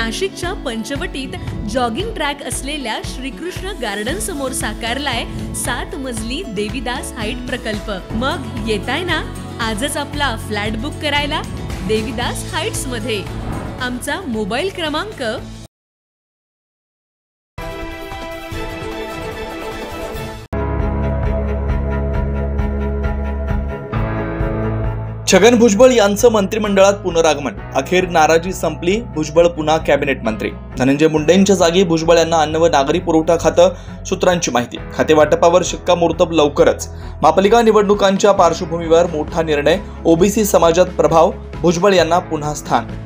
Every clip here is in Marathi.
नाशिकच्या पंचवटीत जॉगिंग ट्रॅक असलेल्या श्रीकृष्ण गार्डन समोर साकारलाय 7 मजली देवीदास हाईट प्रकल्प। मग येताय ना आजच आपला फ्लॅट बुक करायला देवीदास हाईट्स मध्ये। आमचा मोबाईल क्रमांक छगन भुजबळ यांचं मंत्रिमंडळात पुनरागमन। अखेर नाराजी संपली, भुजबळ पुन्हा कॅबिनेट मंत्री। धनंजय मुंडेंच्या जागी भुजबळ यांना अन्न व नागरी पुरवठा खातं, सूत्रांची माहिती। खाते वाटपावर शिक्कामोर्तब लवकरच। महापालिका निवडणुकांच्या पार्श्वभूमीवर मोठा निर्णय, ओबीसी समाजात प्रभाव, भुजबळ यांना पुन्हा स्थान।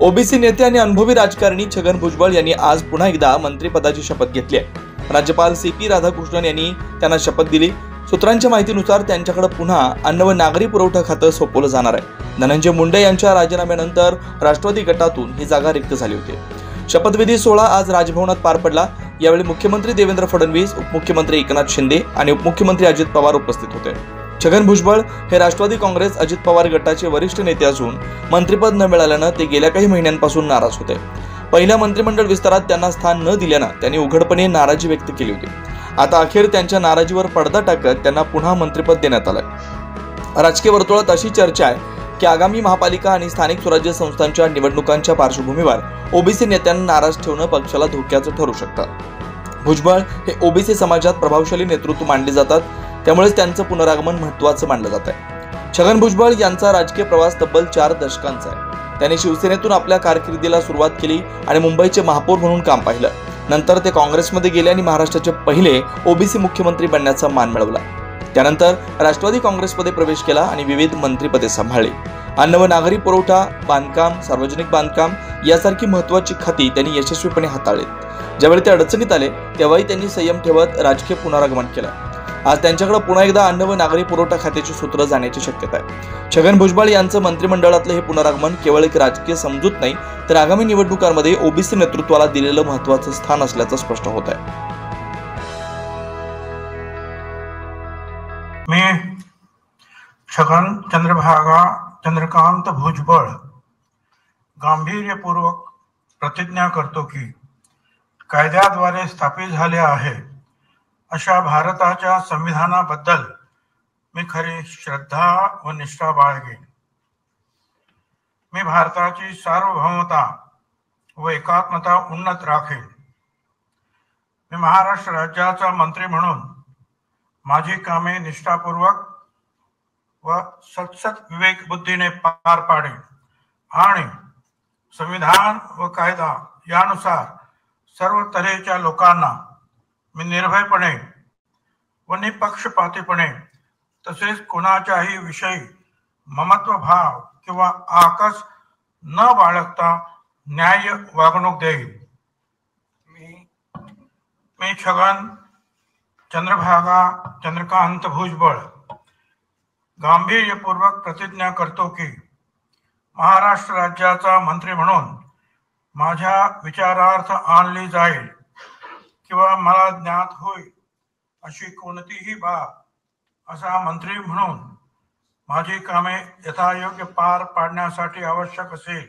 ओबीसी नेते आणि अनुभवी राजकारणी छगन भुजबळ यांनी आज पुन्हा एकदा मंत्रिपदाची शपथ घेतली आहे। राज्यपाल CP राधाकृष्णन यांनी त्यांना शपथ दिली। सूत्रांच्या माहितीनुसार त्यांच्याकडे पुन्हा अन्न व नागरी पुरवठा खातं सोपवलं जाणार आहे। धनंजय मुंडे यांच्या राजीनाम्यानंतर राष्ट्रवादी गटातून ही जागा रिक्त झाली होती। शपथविधी सोहळा आज राजभवनात पार पडला। यावेळी मुख्यमंत्री देवेंद्र फडणवीस, उपमुख्यमंत्री एकनाथ शिंदे आणि उपमुख्यमंत्री अजित पवार उपस्थित होते। छगन भुजबळ हे राष्ट्रवादी काँग्रेस अजित पवार गटाचे वरिष्ठ नेते असून मंत्रिपद न मिळाल्यानं ते गेल्या काही महिन्यांपासून नाराज होते। पहिल्या मंत्रिमंडळ विस्तारात त्यांना स्थान न दिल्यानं त्यांनी उघडपणे नाराजी व्यक्त केली होती। आता अखेर त्यांच्या नाराजीवर पडदा टाकत त्यांना पुन्हा मंत्रिपद देण्यात आलंय। राजकीय वर्तुळात अशी चर्चा आहे की आगामी महापालिका आणि स्थानिक स्वराज्य संस्थांच्या निवडणुकांच्या पार्श्वभूमीवर ओबीसी नेत्यांना नाराज ठेवणं पक्षाला धोक्याचं ठरू शकतं। भुजबळ हे ओबीसी समाजात प्रभावशाली नेतृत्व मानले जातात, त्यामुळेच त्यांचं पुनरागमन महत्त्वाचं मानलं जात आहे। छगन भुजबळ यांचा राजकीय प्रवास तब्बल 4 दशकांचा आहे। त्यांनी शिवसेनेतून आपल्या कारकिर्दीला सुरुवात केली आणि मुंबईचे महापौर म्हणून काम पाहिलं। नंतर ते काँग्रेसमध्ये गेले आणि महाराष्ट्राचे पहिले ओबीसी मुख्यमंत्री बनण्याचा मान मिळवला। त्यानंतर राष्ट्रवादी काँग्रेसमध्ये प्रवेश केला आणि विविध मंत्रिपदे सांभाळली। अन्न व नागरी पुरवठा, बांधकाम, सार्वजनिक बांधकाम यासारखी महत्त्वाची खाती त्यांनी यशस्वीपणे हाताळली। ज्यावेळी ते अडचणीत आले तेव्हाही त्यांनी संयम ठेवत राजकीय पुनरागमन केलं। आज त्यांच्याकडे पुन्हा एकदा अन्न व नागरी पुरवठा खात्याची सूत्र जाण्याची शक्यता आहे। छगन भुजबळ यांचं मंत्रिमंडळातलं हे पुनरागमन केवळ एक राजकीय समजूत नाही, तर आगामी निवडणुकांमध्ये ओबीसी नेतृत्वाला दिलेलं महत्त्वाचं स्थान असल्याचं स्पष्ट होत आहे। मी छगन चंद्रकांत भुजबळ गांभीर्यपूर्वक प्रतिज्ञा करतो की कायद्याद्वारे स्थापित झाले आहे अशा भारताच्या संविधानाबद्दल मी खरी श्रद्धा व निष्ठा बाळगेन। मी भारताची सार्वभौमता व एकात्मता उन्नत राखेन। मी महाराष्ट्र राज्याचा मंत्री म्हणून माझी कामे निष्ठापूर्वक व सतसत विवेक बुद्धीने पार पाडेन आणि संविधान व कायदा यानुसार सर्व तऱ्हेच्या लोकांना मी निर्भयपणे व निपक्षपातीपणे तसेच कोणाच्याही विषयी ममत्व भाव किंवा आकस न बाळगता न्याय्य वागणूक देईन। मी छगन चंद्रकांत भुजबळ गांभीर्यपूर्वक प्रतिज्ञा करतो की महाराष्ट्र राज्याचा मंत्री म्हणून माझ्या विचारार्थ आणली जाईल किंवा मला ज्ञात होईल अशी कोणतीही बाब असा मंत्री म्हणून माझी कामे यथायोग्य पार पाडण्यासाठी आवश्यक असेल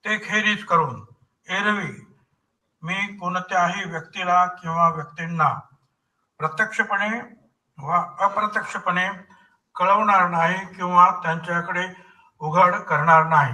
ते खेरीज करून एरवी मी कोणत्याही व्यक्तीला किंवा व्यक्तींना प्रत्यक्षपणे व अप्रत्यक्षपणे कळवणार नाही किंवा त्यांच्याकडे उघड करणार नाही।